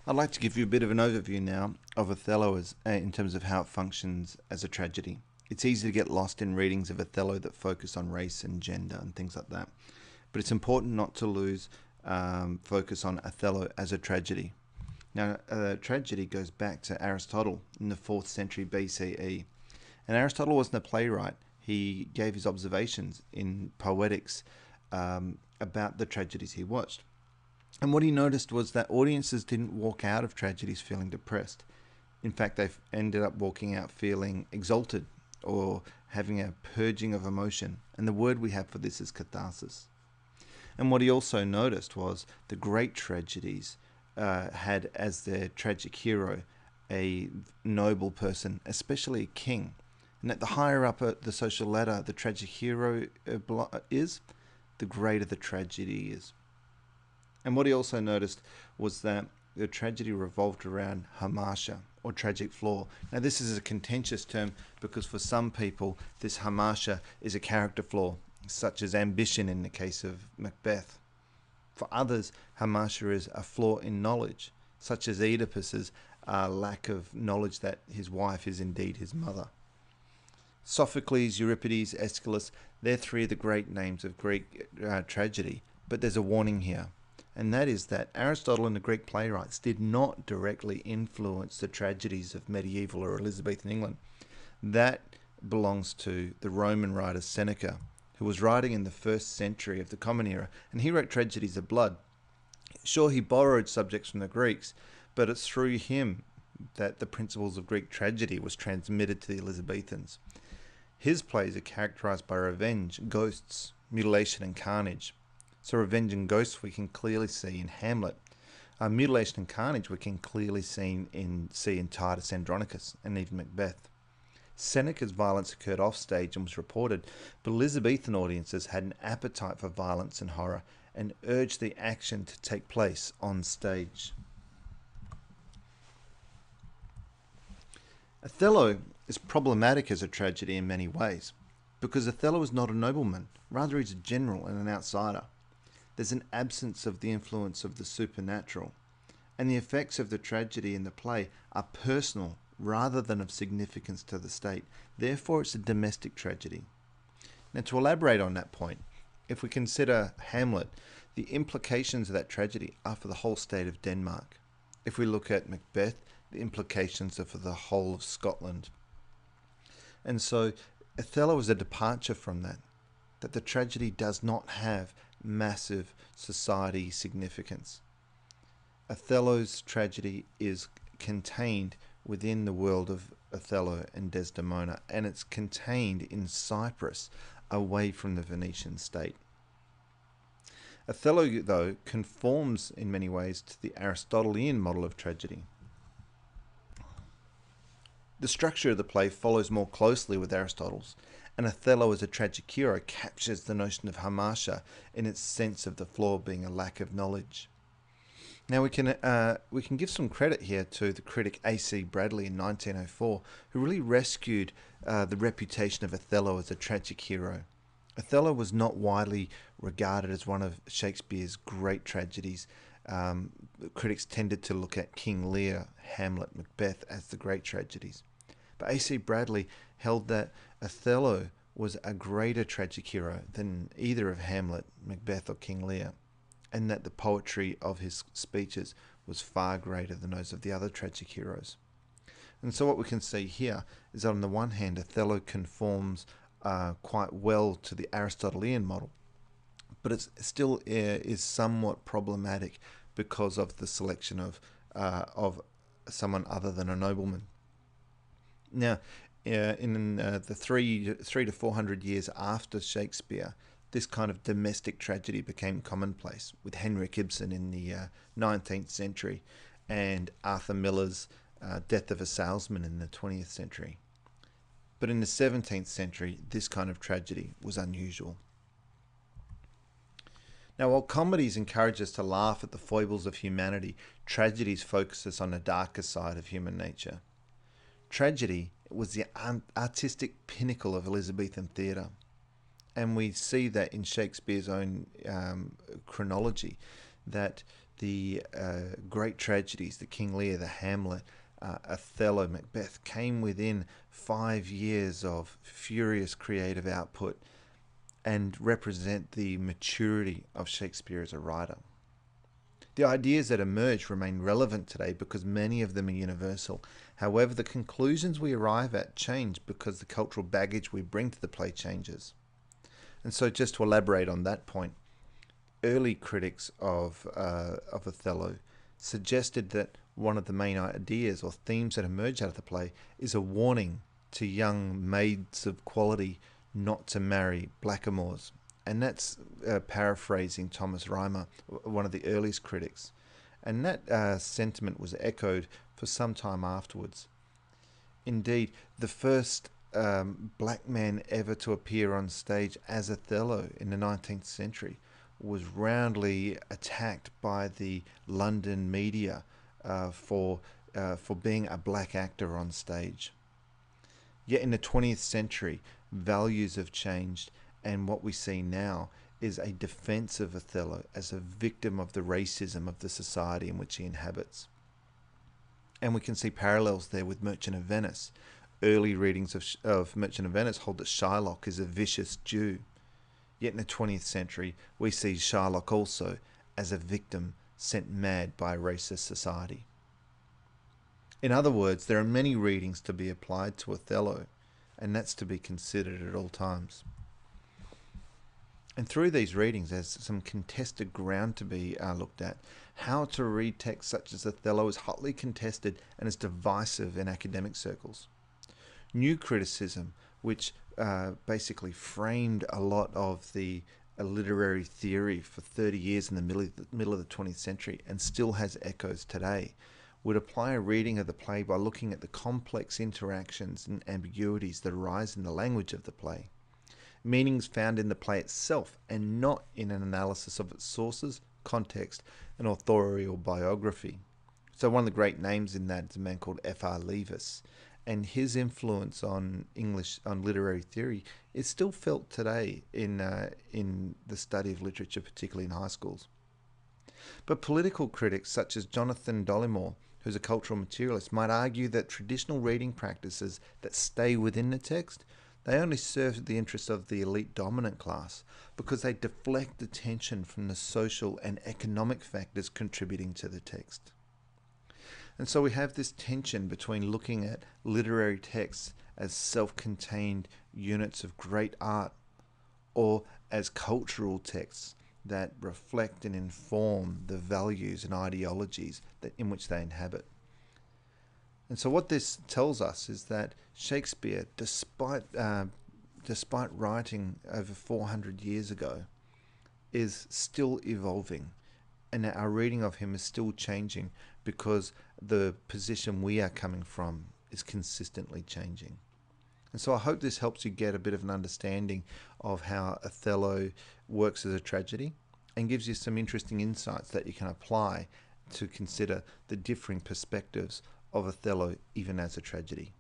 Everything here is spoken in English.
I'd like to give you a bit of an overview now of Othello in terms of how it functions as a tragedy. It's easy to get lost in readings of Othello that focus on race and gender and things like that, but it's important not to lose focus on Othello as a tragedy. Now, tragedy goes back to Aristotle in the 4th century BCE, and Aristotle wasn't a playwright. He gave his observations in Poetics about the tragedies he watched. And what he noticed was that audiences didn't walk out of tragedies feeling depressed. In fact, they ended up walking out feeling exalted or having a purging of emotion. And the word we have for this is catharsis. And what he also noticed was the great tragedies had as their tragic hero a noble person, especially a king. And that the higher up the social ladder the tragic hero is, the greater the tragedy is. And what he also noticed was that the tragedy revolved around hamartia, or tragic flaw. Now this is a contentious term because for some people this hamartia is a character flaw, such as ambition in the case of Macbeth. For others, hamartia is a flaw in knowledge, such as Oedipus's lack of knowledge that his wife is indeed his mother. Sophocles, Euripides, Aeschylus, they're three of the great names of Greek tragedy, but there's a warning here. And that is that Aristotle and the Greek playwrights did not directly influence the tragedies of medieval or Elizabethan England. That belongs to the Roman writer Seneca, who was writing in the 1st century of the Common Era, and he wrote tragedies of blood. Sure, he borrowed subjects from the Greeks, but it's through him that the principles of Greek tragedy was transmitted to the Elizabethans. His plays are characterized by revenge, ghosts, mutilation, and carnage. So revenge and ghosts we can clearly see in Hamlet. Mutilation and carnage we can clearly see in Titus Andronicus and even Macbeth. Seneca's violence occurred off stage and was reported, but Elizabethan audiences had an appetite for violence and horror and urged the action to take place on stage. Othello is problematic as a tragedy in many ways, because Othello is not a nobleman, rather he's a general and an outsider. There's an absence of the influence of the supernatural, and the effects of the tragedy in the play are personal rather than of significance to the state. Therefore, it's a domestic tragedy. Now, to elaborate on that point, if we consider Hamlet, the implications of that tragedy are for the whole state of Denmark. If we look at Macbeth, the implications are for the whole of Scotland. And so, Othello is a departure from that the tragedy does not have massive society significance. Othello's tragedy is contained within the world of Othello and Desdemona, and it's contained in Cyprus, away from the Venetian state. Othello, though, conforms in many ways to the Aristotelian model of tragedy. The structure of the play follows more closely with Aristotle's, and Othello as a tragic hero captures the notion of hamartia in its sense of the flaw being a lack of knowledge. Now we can give some credit here to the critic A.C. Bradley in 1904, who really rescued the reputation of Othello as a tragic hero. Othello was not widely regarded as one of Shakespeare's great tragedies. Critics tended to look at King Lear, Hamlet, Macbeth as the great tragedies. But A.C. Bradley held that Othello was a greater tragic hero than either of Hamlet, Macbeth, or King Lear, and that the poetry of his speeches was far greater than those of the other tragic heroes. And so what we can see here is that on the one hand, Othello conforms quite well to the Aristotelian model, but it still is somewhat problematic because of the selection of someone other than a nobleman. Now, in the 300 to 400 years after Shakespeare, this kind of domestic tragedy became commonplace, with Henrik Ibsen in the 19th century and Arthur Miller's Death of a Salesman in the 20th century. But in the 17th century, this kind of tragedy was unusual. Now, while comedies encourage us to laugh at the foibles of humanity, tragedies focus us on the darker side of human nature. Tragedy was the artistic pinnacle of Elizabethan theatre. And we see that in Shakespeare's own chronology, that the great tragedies, the King Lear, the Hamlet, Othello, Macbeth, came within 5 years of furious creative output and represent the maturity of Shakespeare as a writer. The ideas that emerge remain relevant today because many of them are universal. However, the conclusions we arrive at change because the cultural baggage we bring to the play changes. And so just to elaborate on that point, early critics of Othello suggested that one of the main ideas or themes that emerge out of the play is a warning to young maids of quality not to marry blackamoors. And that's paraphrasing Thomas Reimer, one of the earliest critics. And that sentiment was echoed for some time afterwards. Indeed, the first black man ever to appear on stage as Othello in the 19th century was roundly attacked by the London media for being a black actor on stage. Yet in the 20th century, values have changed, and what we see now is a defense of Othello as a victim of the racism of the society in which he inhabits. And we can see parallels there with Merchant of Venice. Early readings of Merchant of Venice hold that Shylock is a vicious Jew. Yet in the 20th century, we see Shylock also as a victim sent mad by a racist society. In other words, there are many readings to be applied to Othello, and that's to be considered at all times. And through these readings, there's some contested ground to be looked at. How to read texts such as Othello is hotly contested and is divisive in academic circles. New criticism, which basically framed a lot of the literary theory for 30 years in the middle of the 20th century and still has echoes today, would apply a reading of the play by looking at the complex interactions and ambiguities that arise in the language of the play. Meanings found in the play itself and not in an analysis of its sources, context, and authorial biography. So one of the great names in that is a man called F.R. Leavis, and his influence on literary theory is still felt today in the study of literature, particularly in high schools. But political critics such as Jonathan Dollimore, who's a cultural materialist, might argue that traditional reading practices that stay within the text, they only serve the interests of the elite dominant class because they deflect attention from the social and economic factors contributing to the text. And so we have this tension between looking at literary texts as self-contained units of great art or as cultural texts that reflect and inform the values and ideologies in which they inhabit. And so what this tells us is that Shakespeare, despite writing over 400 years ago, is still evolving, and our reading of him is still changing because the position we are coming from is consistently changing. And so I hope this helps you get a bit of an understanding of how Othello works as a tragedy and gives you some interesting insights that you can apply to consider the differing perspectives of Othello even as a tragedy.